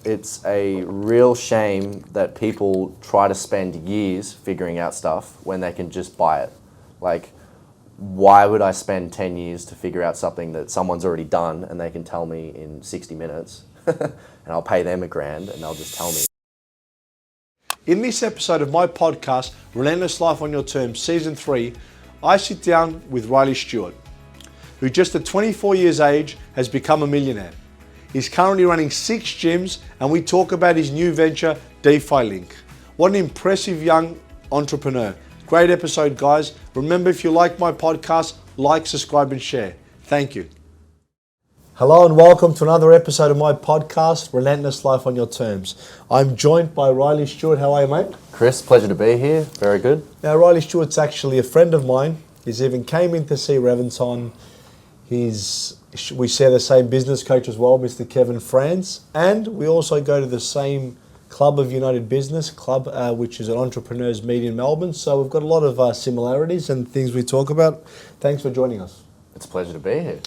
it's a real shame that people try to spend years figuring out stuff when they can just buy it. Like, why would I spend 10 years to figure out something that someone's already done and they can tell me in 60 minutes and I'll pay them $1,000 and they'll just tell me. In this episode of my podcast, Relentless Life on Your Terms, Season 3, I sit down with Riley Stewart, who just at 24 years age has become a millionaire. He's currently running 6 gyms and we talk about his new venture, DeFi Link. What an impressive young entrepreneur. Great episode, guys. Remember, if you like my podcast, like, subscribe and share. Thank you. Hello and welcome to another episode of my podcast, Relentless Life on Your Terms. I'm joined by Riley Stewart. How are you, mate? Chris, pleasure to be here. Very good. Now, Riley Stewart's actually a friend of mine. He's even came in to see Reventon. We share the same business coach as well, Mr. Kevin Franz. And we also go to the same Club of United Business Club, which is an entrepreneurs meet in Melbourne. So we've got a lot of similarities and things we talk about. Thanks for joining us. It's a pleasure to be here.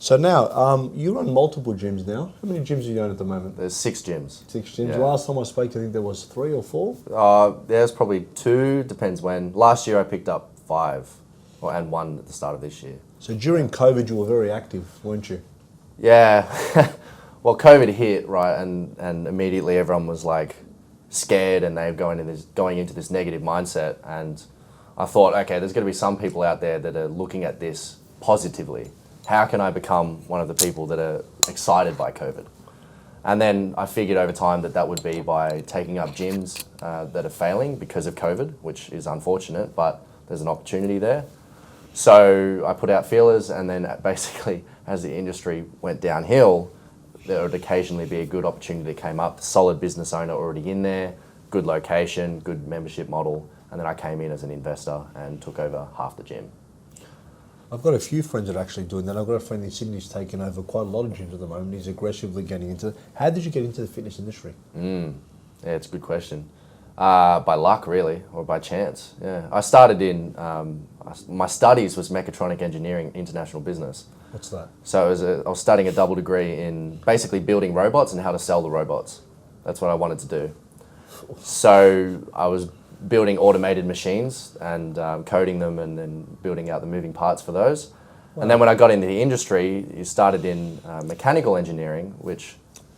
So now, you run multiple gyms now. How many gyms are you own at the moment? There's 6 gyms. 6 gyms. Yeah. Last time I spoke, I think there was 3 or 4. There's probably 2, depends when. Last year I picked up 5, and 1 at the start of this year. So during COVID, you were very active, weren't you? Yeah. Well, COVID hit, right, and immediately everyone was like scared and they were going into this negative mindset. And I thought, okay, there's going to be some people out there that are looking at this positively. How can I become one of the people that are excited by COVID? And then I figured over time that would be by taking up gyms that are failing because of COVID, which is unfortunate, but there's an opportunity there. So I put out feelers, and then basically as the industry went downhill, there would occasionally be a good opportunity that came up, solid business owner already in there, good location, good membership model, and then I came in as an investor and took over half the gym. I've got a few friends that are actually doing that. I've got a friend in Sydney who's taken over quite a lot of gyms at the moment. He's aggressively getting into it. How did you get into the fitness industry? Yeah, it's a good question. By luck, really, or by chance. Yeah, I started in, my studies was mechatronic engineering, international business. What's that? So I was studying a double degree in basically building robots and how to sell the robots. That's what I wanted to do. So I was building automated machines and coding them and then building out the moving parts for those. Wow. And then when I got into the industry, you started in mechanical engineering, which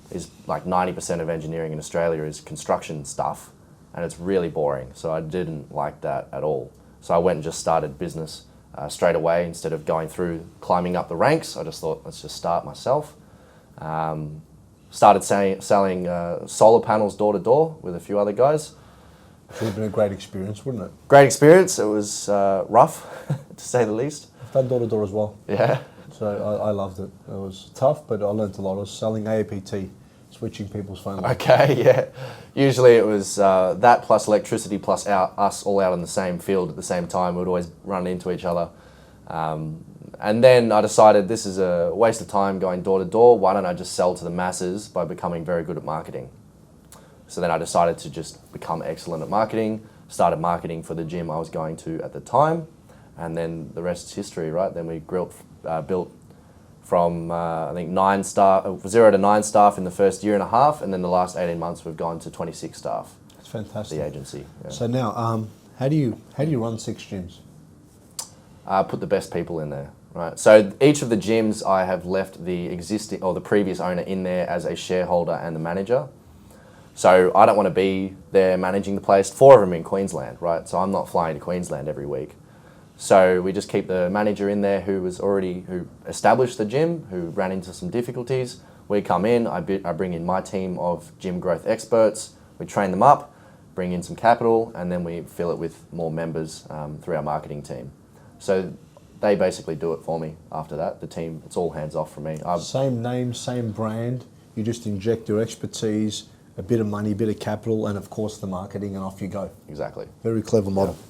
is like 90% of engineering in Australia is construction stuff. And it's really boring. So I didn't like that at all. So I went and just started business straight away. Instead of going through climbing up the ranks, I just thought, let's just start myself. Started selling solar panels door to door with a few other guys. It would have been a great experience, wouldn't it? Great experience. It was rough, to say the least. I've done door to door as well. Yeah. So I loved it. It was tough, but I learned a lot. I was selling AAPT, switching people's phone lines. Okay, yeah. Usually it was that plus electricity plus us all out in the same field at the same time. We would always run into each other. And then I decided this is a waste of time going door to door. Why don't I just sell to the masses by becoming very good at marketing? So then I decided to just become excellent at marketing, started marketing for the gym I was going to at the time. And then the rest is history, right? Then we built from, I think, 0 to 9 staff in the first year and a half, and then the last 18 months we've gone to 26 staff. That's fantastic. The agency. Yeah. So now, how do you run 6 gyms? Put the best people in there, right? So each of the gyms I have left the existing or the previous owner in there as a shareholder and the manager. So I don't want to be there managing the place. 4 of them in Queensland, right? So I'm not flying to Queensland every week. So we just keep the manager in there who established the gym, who ran into some difficulties. We come in, I bring in my team of gym growth experts, we train them up, bring in some capital, and then we fill it with more members through our marketing team. So they basically do it for me after that. The team, it's all hands off from me. Same name, same brand, you just inject your expertise, a bit of money, a bit of capital, and of course the marketing, and off you go. Exactly. Very clever model. Yeah.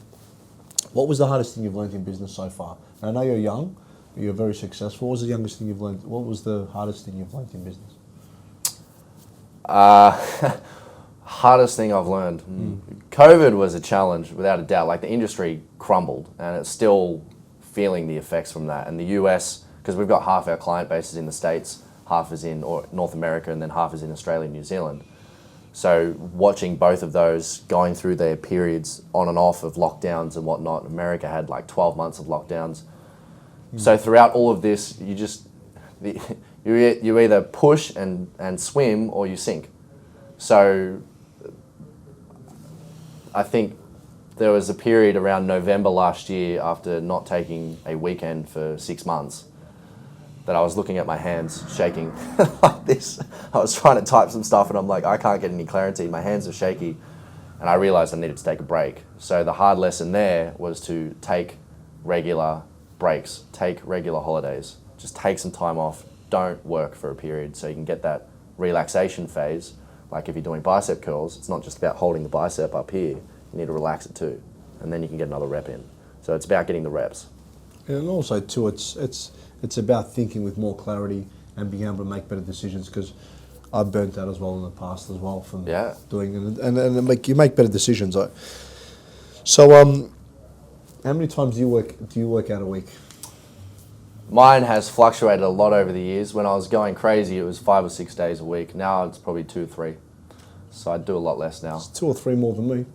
What was the hardest thing you've learned in business so far? Now, I know you're young, but you're very successful. What was the youngest thing you've learned? What was the hardest thing you've learned in business? Hardest thing I've learned. COVID was a challenge, without a doubt. Like, the industry crumbled, and it's still feeling the effects from that. And the US, because we've got half our client bases in the States, half is in North America, and then half is in Australia and New Zealand. So watching both of those going through their periods on and off of lockdowns and whatnot, America had like 12 months of lockdowns. So throughout all of this, you either push and swim or you sink. So I think there was a period around November last year, after not taking a weekend for 6 months, that I was looking at my hands shaking like this. I was trying to type some stuff and I'm like, I can't get any clarity. My hands are shaky. And I realized I needed to take a break. So the hard lesson there was to take regular breaks, take regular holidays. Just take some time off. Don't work for a period so you can get that relaxation phase. Like if you're doing bicep curls, it's not just about holding the bicep up here. You need to relax it too. And then you can get another rep in. So it's about getting the reps. And also too, it's about thinking with more clarity and being able to make better decisions, because I've burnt out as well in the past as well from doing it, and you make better decisions. So how many times do you work out a week? Mine has fluctuated a lot over the years. When I was going crazy, it was 5 or 6 days a week. Now it's probably 2 or 3. So I do a lot less now. It's 2 or 3 more than me.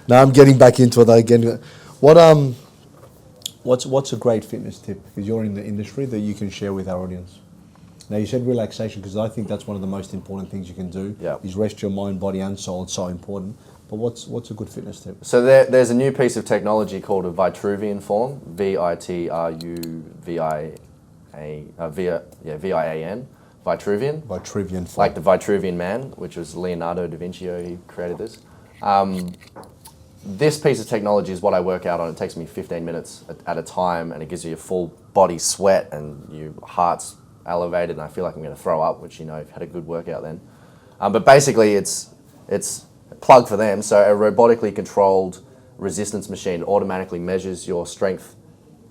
No, I'm getting back into it again. What's a great fitness tip, because you're in the industry, that you can share with our audience? Now you said relaxation, because I think that's one of the most important things you can do. Is rest your mind, body and soul. It's so important. But what's a good fitness tip? So there's a new piece of technology called a Vitruvian form, Vitruvian, Vitruvian. Vitruvian form. Like the Vitruvian Man, which was Leonardo da Vinci. He created this. This piece of technology is what I work out on. It takes me 15 minutes at a time, and it gives you a full body sweat and your heart's elevated, and I feel like I'm going to throw up, which, you've had a good workout then. But basically it's a plug for them. So a robotically controlled resistance machine automatically measures your strength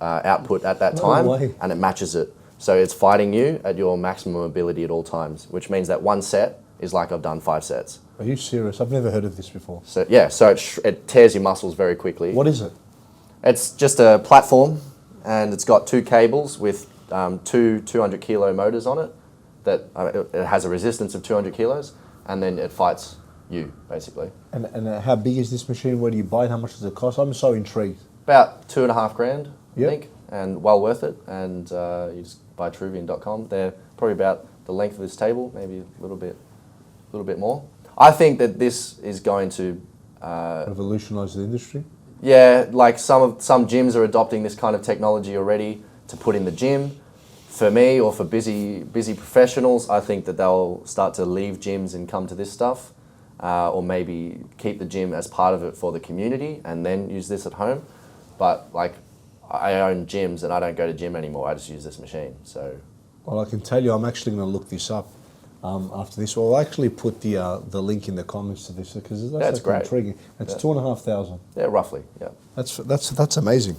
output at that time, and it matches it. So it's fighting you at your maximum ability at all times, which means that one set is like I've done 5 sets. Are you serious? I've never heard of this before. So yeah, so it tears your muscles very quickly. What is it? It's just a platform, and it's got 2 cables with 2 200 kilo motors on it. That it has a resistance of 200 kilos, and then it fights you basically. And how big is this machine? Where do you buy it? How much does it cost? I'm so intrigued. About $2,500, I think, and well worth it. And you just buy Truvian.com. They're probably about the length of this table, maybe a little bit more. I think that this is going to revolutionize the industry. Yeah, like some gyms are adopting this kind of technology already to put in the gym. For me, or for busy professionals, I think that they'll start to leave gyms and come to this stuff, or maybe keep the gym as part of it for the community and then use this at home. But like, I own gyms and I don't go to gym anymore. I just use this machine. So, well, I can tell you, I'm actually going to look this up after this. Well, I'll actually put the link in the comments to this, because that's great. Intriguing. It's $2,500. Yeah, roughly. Yeah. That's amazing.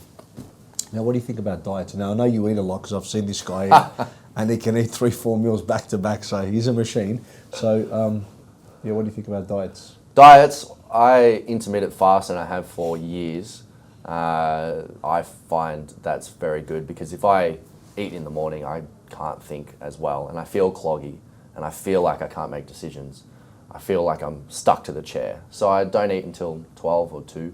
Now, what do you think about diets? Now, I know you eat a lot, because I've seen this guy and he can eat 3-4 meals back to back, so he's a machine. So, what do you think about diets? Diets, I intermittent fast, and I have for years. I find that's very good, because if I eat in the morning, I can't think as well, and I feel cloggy, and I feel like I can't make decisions. I feel like I'm stuck to the chair. So I don't eat until 12 or 2,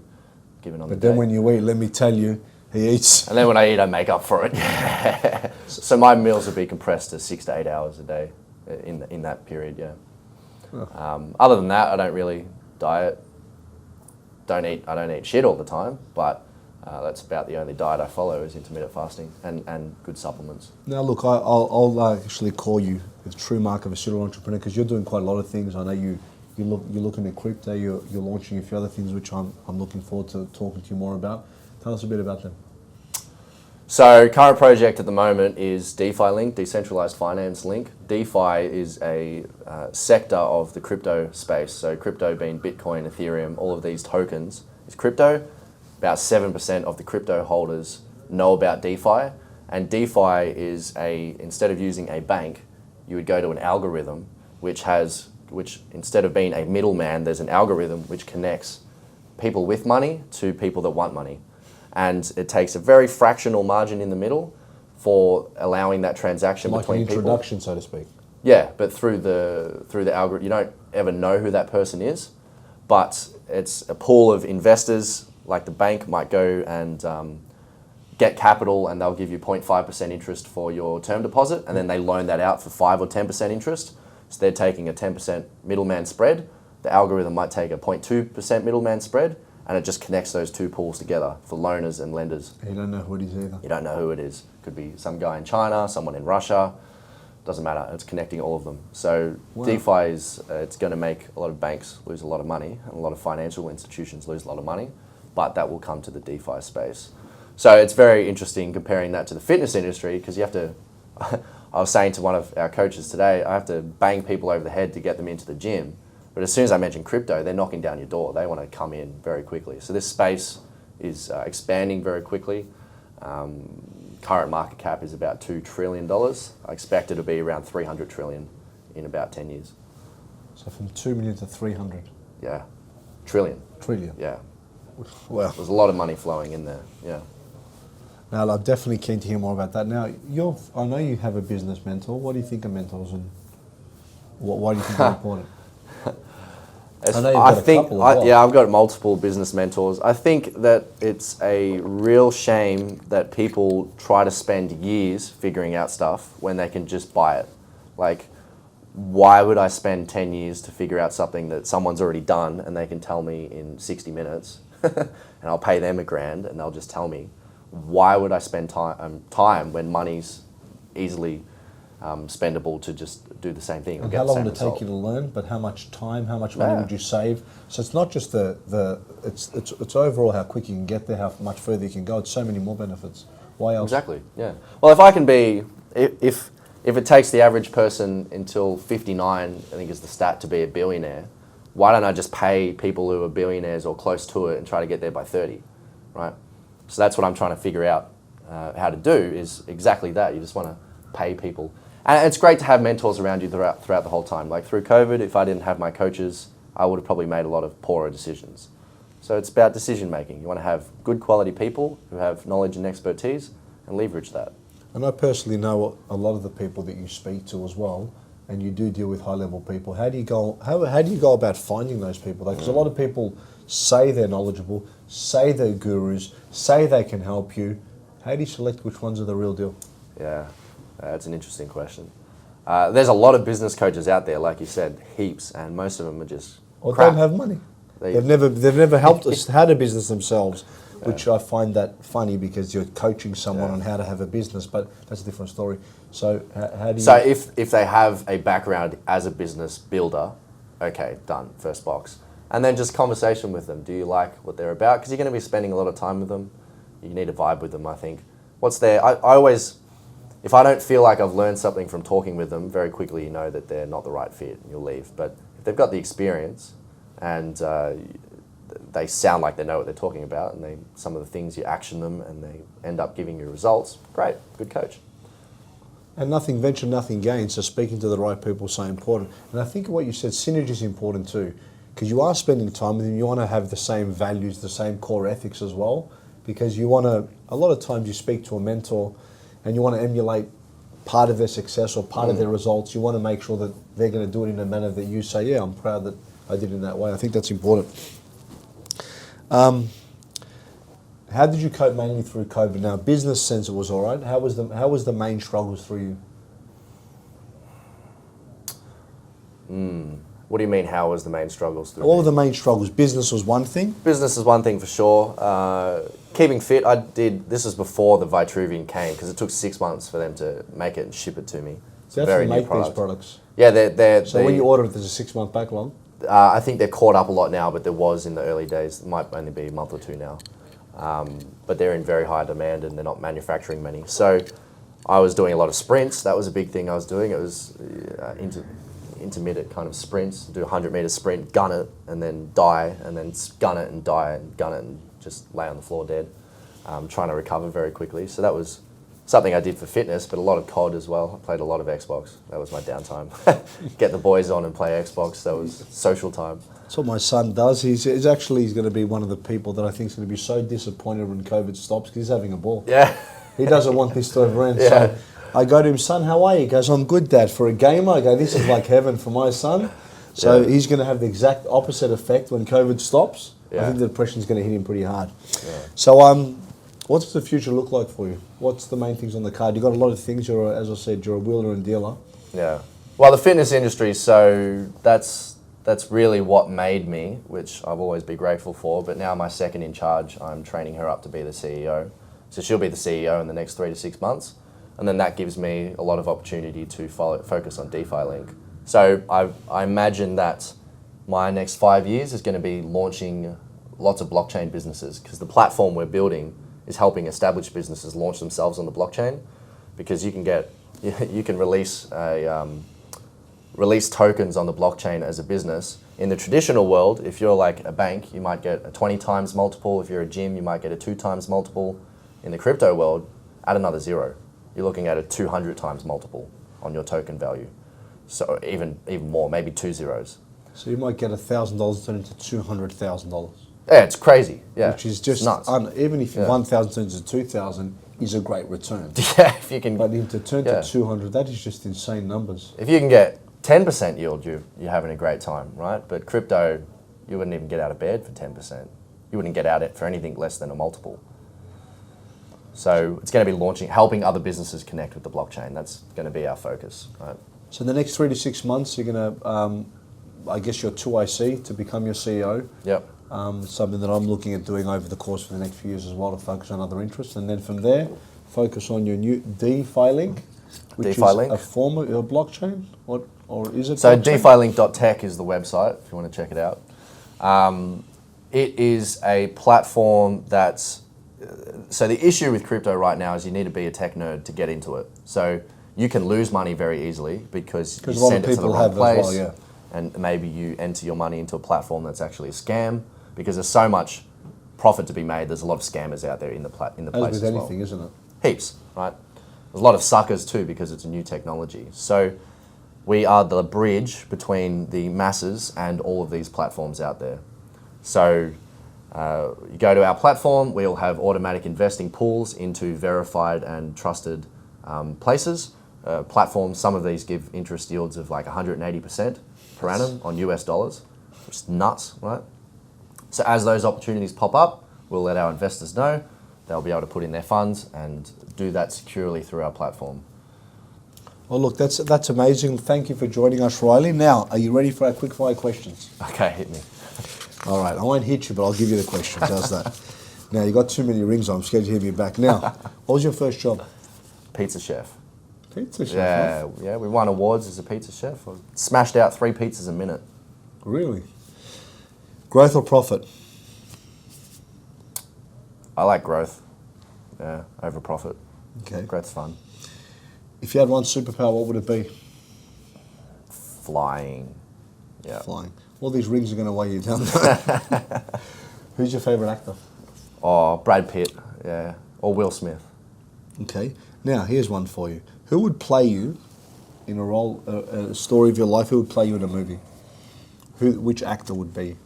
given on the day. But then when you eat, let me tell you, he eats. And then when I eat, I make up for it. So my meals would be compressed to 6 to 8 hours a day in that period, yeah. Oh. Other than that, I don't really diet. I don't eat shit all the time, but that's about the only diet I follow is intermittent fasting and good supplements. Now look, I'll actually call you the true mark of a serial entrepreneur, because you're doing quite a lot of things. I know you're looking at crypto, you're launching a few other things, which I'm looking forward to talking to you more about. Tell us a bit about them. So current project at the moment is DeFi Link, Decentralized Finance Link. DeFi is a sector of the crypto space. So crypto being Bitcoin, Ethereum, all of these tokens is crypto. About 7% of the crypto holders know about DeFi. And DeFi is instead of using a bank, you would go to an algorithm which instead of being a middleman, there's an algorithm which connects people with money to people that want money. And it takes a very fractional margin in the middle for allowing that transaction Like between an people. introduction, so to speak. Yeah, but through the algorithm, you don't ever know who that person is, but it's a pool of investors. Like the bank might go and get capital, and they'll give you 0.5% interest for your term deposit, and then they loan that out for 5 or 10% interest. So they're taking a 10% middleman spread. The algorithm might take a 0.2% middleman spread, and it just connects those two pools together for loaners and lenders. You don't know who it is either. You don't know who it is. Could be some guy in China, someone in Russia. Doesn't matter. It's connecting all of them. So Wow. DeFi is it's going to make a lot of banks lose a lot of money, and a lot of financial institutions lose a lot of money, but that will come to the DeFi space. So it's very interesting comparing that to the fitness industry, because you have to. I was saying to one of our coaches today, I have to bang people over the head to get them into the gym. But as soon as I mention crypto, they're knocking down your door. They want to come in very quickly. So this space is expanding very quickly. Current market cap is about $2 trillion. I expect it to be around 300 trillion in about 10 years. So from 2 million to 300 Yeah, trillion. trillion. Yeah, Well, there's a lot of money flowing in there. Yeah. now I'm definitely keen to hear more about that. Now, I know you have a business mentor. What do you think of mentors, and why do you think they're important? I know you've got a couple as well. Yeah, I've got multiple business mentors. I think that it's a real shame that people try to spend years figuring out stuff when they can just buy it. Like, why would I spend 10 years to figure out something that someone's already done and they can tell me in 60 minutes and I'll pay them $1,000 and they'll just tell me? Why would I spend time when money's easily spendable to just do the same thing? And how long would it take you to learn? But how much time, how much money would you save? So it's not just it's overall how quick you can get there, how much further you can go. It's so many more benefits. Why else? Exactly. Yeah. Well, if I can be, if it takes the average person until 59, I think is the stat, to be a billionaire, why don't I just pay people who are billionaires or close to it and try to get there by 30, right? So that's what I'm trying to figure out how to do, is exactly that. You just want to pay people. And it's great to have mentors around you throughout the whole time. Like through COVID, if I didn't have my coaches, I would have probably made a lot of poorer decisions. So it's about decision making. You want to have good quality people who have knowledge and expertise and leverage that. And I personally know a lot of the people that you speak to as well, and you do deal with high level people. How do you go about finding those people? Because a lot of people say they're knowledgeable, say they're gurus, say they can help you. How do you select which ones are the real deal? Yeah, that's an interesting question. There's a lot of business coaches out there, like you said, heaps, and most of them are just Or crap. don't have money. They've never helped us had a business themselves, which I find that funny, because you're coaching someone on how to have a business, but that's a different story. So how do you... So if they have a background as a business builder, okay, done, first box. And then just conversation with them. Do you like what they're about? Because you're going to be spending a lot of time with them. You need to vibe with them, I think. I always, if I don't feel like I've learned something from talking with them, very quickly you know that they're not the right fit and you'll leave. But if they've got the experience and they sound like they know what they're talking about, and some of the things you action them and they end up giving you results, great, good coach. And nothing venture, nothing gain. So speaking to the right people is so important. And I think what you said, synergy is important too, because you are spending time with them. You want to have the same values, the same core ethics as well, because you want to, a lot of times you speak to a mentor and you want to emulate part of their success or part of their results. You want to make sure that they're going to do it in a manner that you say, yeah, I'm proud that I did it in that way. I think that's important. How did you cope mainly through COVID? Now, business sense it was all right. How was the main struggles for you? What do you mean, how was the main struggles? All of the main struggles. Business was one thing. Business is one thing for sure. Keeping fit, this was before the Vitruvian came, because it took 6 months for them to make it and ship it to me. It's So a they very actually new make product. these products. Yeah, So when you order it, there's a 6 month backlog. I think they're caught up a lot now, but there was in the early days. It might only be a month or two now. But they're in very high demand and they're not manufacturing many. So I was doing a lot of sprints. That was a big thing I was doing. It was intermittent kind of sprints. Do a 100-meter sprint, gun it, and then die, and then gun it and die, and gun it and just lay on the floor dead. Trying to recover very quickly. So that was something I did for fitness, but a lot of COD as well. I played a lot of Xbox. That was my downtime. Get the boys on and play Xbox. That was social time. That's what my son does. He's going to be one of the people that I think is going to be so disappointed when COVID stops, because he's having a ball. Yeah. He doesn't want this to ever end. Yeah. So I go to him, son, how are you? He goes, I'm good, Dad. For a gamer, I go, this is like heaven for my son. So he's going to have the exact opposite effect when COVID stops. I think the depression's going to hit him pretty hard. Yeah. So what does the future look like for you? What's the main things on the card? You've got a lot of things. As I said, you're a wheeler and dealer. Yeah. Well, the fitness industry, so that's really what made me, which I've always been grateful for. But now my second in charge, I'm training her up to be the CEO. So she'll be the CEO in the next 3 to 6 months. And then that gives me a lot of opportunity to focus on DeFi Link. So I imagine that my next 5 years is going to be launching lots of blockchain businesses, because the platform we're building is helping established businesses launch themselves on the blockchain, because you can release tokens on the blockchain as a business. In the traditional world, if you're like a bank, you might get a 20 times multiple. If you're a gym, you might get a 2 times multiple. In the crypto world, add another 0. You're looking at a 200 times multiple on your token value. So even more, maybe 2 zeros. So you might get $1,000 turned into $200,000. Yeah, it's crazy. Yeah, which is just nuts. Even if 1,000 turns into 2,000 is a great return. Yeah, if you can. But to turn to 200, that is just insane numbers. If you can get 10% yield, you're having a great time, right? But crypto, you wouldn't even get out of bed for 10%. You wouldn't get out for anything less than a multiple. So it's going to be helping other businesses connect with the blockchain. That's going to be our focus, right? So in the next 3 to 6 months, you're going to, I guess, your 2IC to become your CEO. Yep. Something that I'm looking at doing over the course of the next few years as well, to focus on other interests. And then from there, focus on your new DeFi Link, which is a form of your blockchain. Or is it? So blockchain? defilink.tech is the website, if you want to check it out. It is a platform that's... So the issue with crypto right now is you need to be a tech nerd to get into it. So you can lose money very easily because you send it to the wrong place, well, yeah. And maybe you enter your money into a platform that's actually a scam, because there's so much profit to be made. There's a lot of scammers out there in the place as well. As with anything, isn't it? Heaps, right? There's a lot of suckers too, because it's a new technology. So we are the bridge between the masses and all of these platforms out there. So you go to our platform, we'll have automatic investing pools into verified and trusted places. Platforms, some of these give interest yields of like 180% per annum on US dollars, which is nuts, right? So as those opportunities pop up, we'll let our investors know. They'll be able to put in their funds and do that securely through our platform. Well, look, that's amazing. Thank you for joining us, Riley. Now, are you ready for our quickfire questions? Okay, hit me. All right, I won't hit you, but I'll give you the questions. How's that? Now, you got too many rings on. I'm scared to hit me back. Now, what was your first job? Pizza chef. Pizza chef? Yeah, we won awards as a pizza chef. I smashed out 3 pizzas a minute. Really? Growth or profit? I like growth, over profit. Okay. Growth's fun. If you had one superpower, what would it be? Flying. Yeah. Flying. All these rings are going to weigh you down. Who's your favourite actor? Oh, Brad Pitt, yeah. Or Will Smith. Okay. Now, here's one for you. Who would play you in a role, a story of your life? Who would play you in a movie? Which actor would be?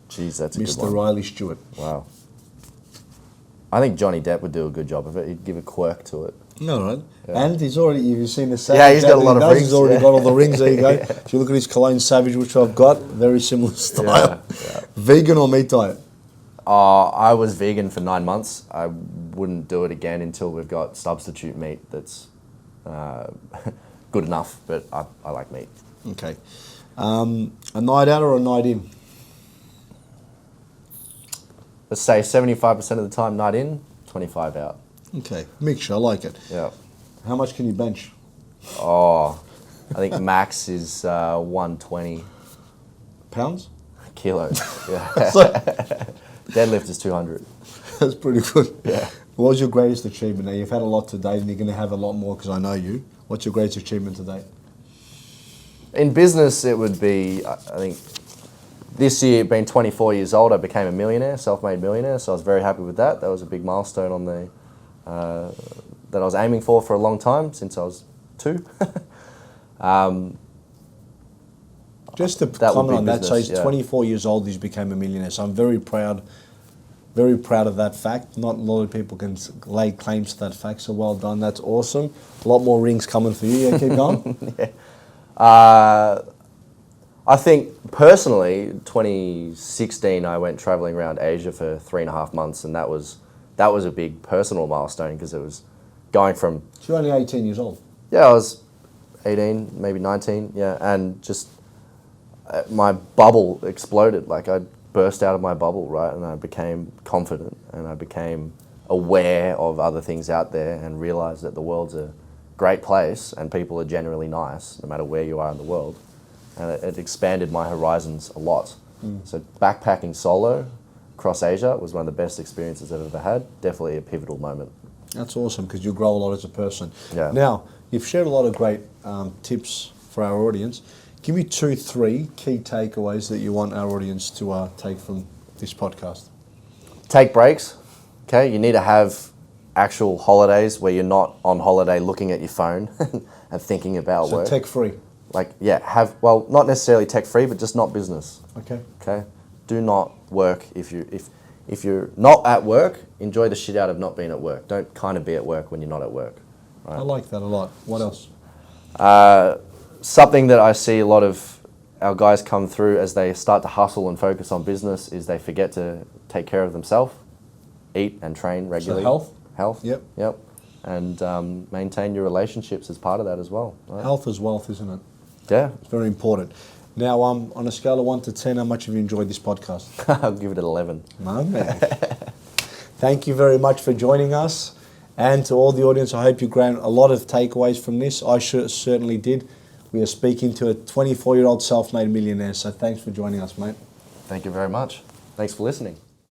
Jeez, that's a good one. Mr. Riley Stewart. Wow. I think Johnny Depp would do a good job of it. He'd give a quirk to it. No, right. Yeah. And he's already, you've seen the Savage. Yeah, he's got a lot of rings. He's already got all the rings. There you go. If you look at his Cologne Savage, which I've got, very similar style. Yeah. Vegan or meat diet? I was vegan for 9 months. I wouldn't do it again until we've got substitute meat that's good enough, but I like meat. Okay. A night out or a night in? Let's say 75% of the time night in, 25 out. Okay, mixture, I like it. Yeah. How much can you bench? Oh, I think max is 120. Pounds? Kilos, yeah. Deadlift is 200. That's pretty good. Yeah. What was your greatest achievement? Now, you've had a lot to date and you're going to have a lot more because I know you. What's your greatest achievement to date? In business, it would be, I think, this year, being 24 years old, I became a millionaire, self-made millionaire, so I was very happy with that. That was a big milestone on the that I was aiming for a long time, since I was 2. Just to comment on that, so he's 24 years old, he's became a millionaire, so I'm very proud Very proud of that fact. Not a lot of people can lay claims to that fact, so well done. That's awesome. A lot more rings coming for you. Yeah, keep going. Yeah. I think personally, 2016, I went traveling around Asia for 3.5 months, and that was a big personal milestone because it was going from. So you're only 18 years old. Yeah, I was 18, maybe 19. Yeah, and just my bubble exploded. Like I burst out of my bubble, right, and I became confident, and I became aware of other things out there, and realized that the world's a great place, and people are generally nice, no matter where you are in the world. And it expanded my horizons a lot. So backpacking solo across Asia was one of the best experiences I've ever had. Definitely a pivotal moment. That's awesome because you grow a lot as a person. Yeah. Now, you've shared a lot of great tips for our audience. Give me 2-3 key takeaways that you want our audience to take from this podcast. Take breaks. Okay, you need to have actual holidays where you're not on holiday looking at your phone and thinking about work. So tech-free. Like, yeah, not necessarily tech-free, but just not business. Okay. Okay? Do not work. If you're not at work, enjoy the shit out of not being at work. Don't kind of be at work when you're not at work. Right? I like that a lot. What else? Something that I see a lot of our guys come through as they start to hustle and focus on business is they forget to take care of themselves, eat and train regularly. So health? Health. Yep. Yep. And maintain your relationships as part of that as well. Right? Health is wealth, isn't it? Yeah. It's very important. Now, on a scale of 1 to 10, how much have you enjoyed this podcast? I'll give it an 11. My man. Thank you very much for joining us. And to all the audience, I hope you gained a lot of takeaways from this. I certainly did. We are speaking to a 24-year-old self-made millionaire, so thanks for joining us, mate. Thank you very much. Thanks for listening.